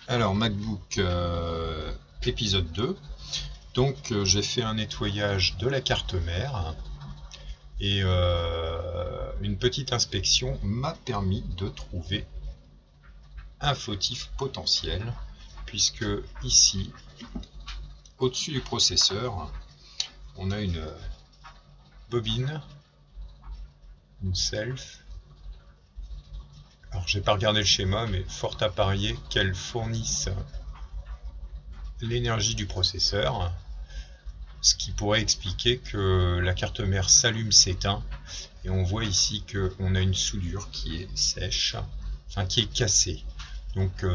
Alors MacBook épisode 2. Donc j'ai fait un nettoyage de la carte mère et une petite inspection m'a permis de trouver un fautif potentiel puisque ici, au-dessus du processeur, on a une bobine, une self. Alors j'ai pas regardé le schéma, mais fort à parier qu'elle fournisse l'énergie du processeur, ce qui pourrait expliquer que la carte mère s'allume, s'éteint, et on voit ici qu'on a une soudure qui est sèche, enfin qui est cassée. Donc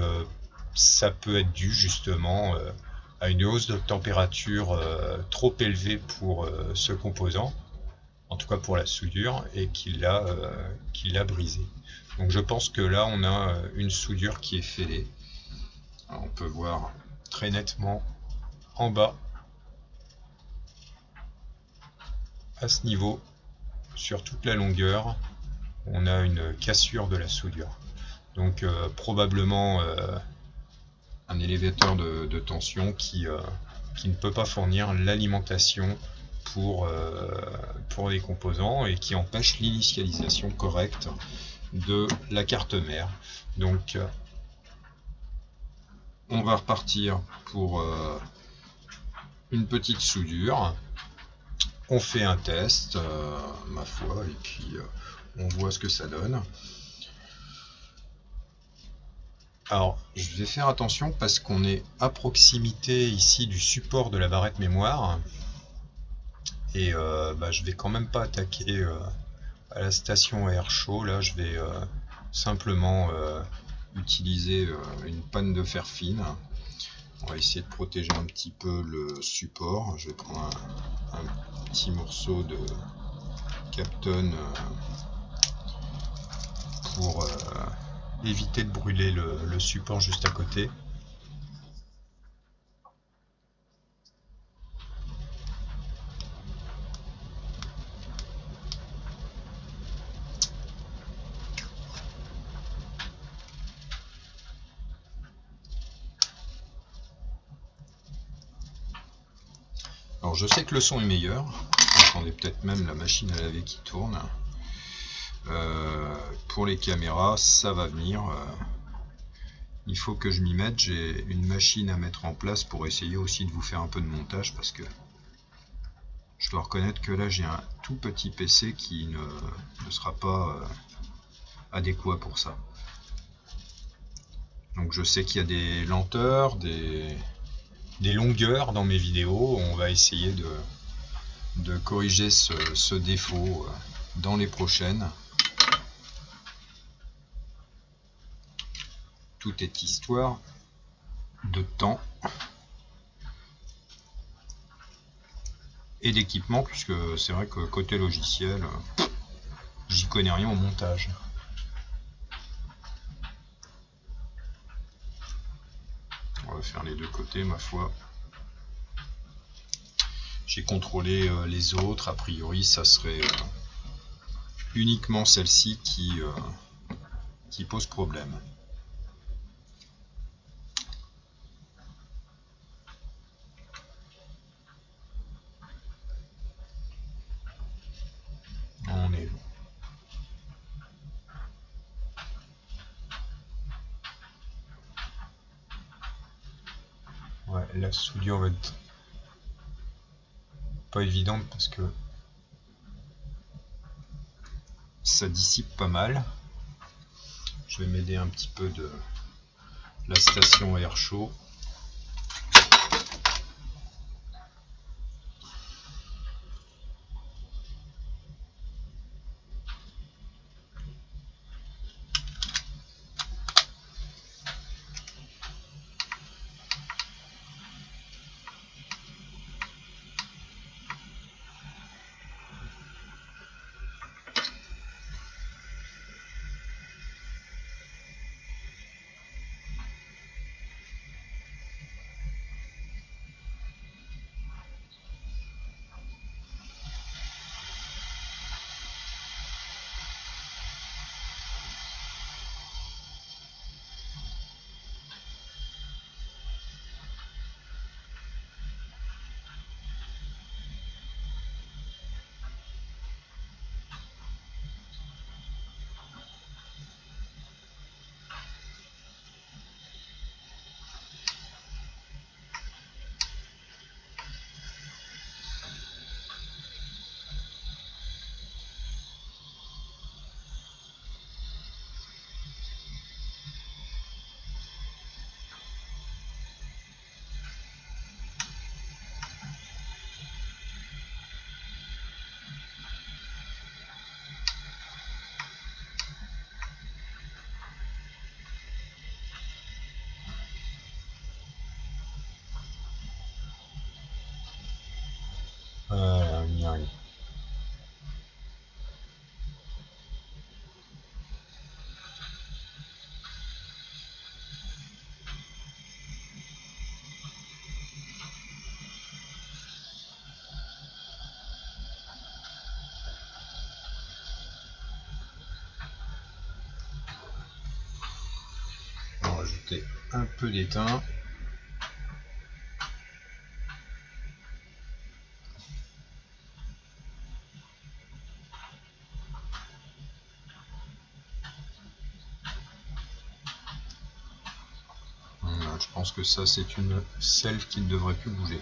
ça peut être dû justement à une hausse de température trop élevée pour ce composant, en tout cas pour la soudure, et qui l'a brisé. Donc je pense que là on a une soudure qui est fêlée. Alors, on peut voir très nettement en bas, à ce niveau, sur toute la longueur, on a une cassure de la soudure. Donc probablement un élévateur de tension qui ne peut pas fournir l'alimentation pour les composants et qui empêche l'initialisation correcte de la carte mère. Donc on va repartir pour une petite soudure. On fait un test, ma foi, et puis on voit ce que ça donne. Alors, je vais faire attention parce qu'on est à proximité ici du support de la barrette mémoire. Et je vais quand même pas attaquer à la station à air chaud. Là, je vais simplement utiliser une panne de fer fine. On va essayer de protéger un petit peu le support. Je vais prendre un petit morceau de Kapton pour éviter de brûler le support juste à côté. Alors je sais que le son est meilleur. Attendez, peut-être même la machine à laver qui tourne. Pour les caméras, ça va venir. Il faut que je m'y mette. J'ai une machine à mettre en place pour essayer aussi de vous faire un peu de montage parce que je dois reconnaître que là j'ai un tout petit PC qui ne sera pas adéquat pour ça. Donc je sais qu'il y a des lenteurs, des longueurs dans mes vidéos. On va essayer de corriger ce défaut dans les prochaines. Tout est histoire de temps et d'équipement, puisque c'est vrai que côté logiciel, j'y connais rien au montage. On va faire les deux côtés, ma foi. J'ai contrôlé les autres, a priori ça serait uniquement celle-ci qui pose problème. On est ouais, la soudure va être pas évidente parce que ça dissipe pas mal. Je vais m'aider un petit peu de la station à air chaud. rajouter un peu d'étain. Voilà, je pense que ça c'est une selle qui ne devrait plus bouger.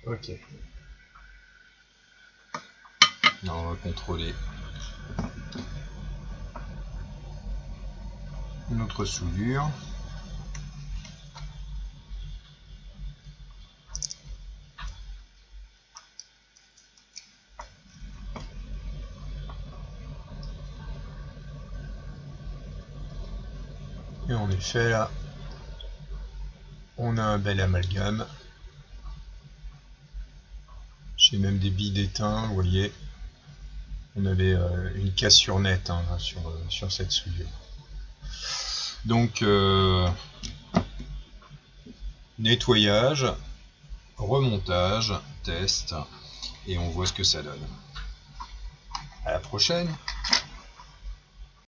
Ok. Là, on va contrôler notre soudure. Et en effet là, on a un bel amalgame. J'ai même des billes d'étain, vous voyez. On avait une cassure nette hein, sur cette soudure. Donc nettoyage, remontage, test, et on voit ce que ça donne. À la prochaine.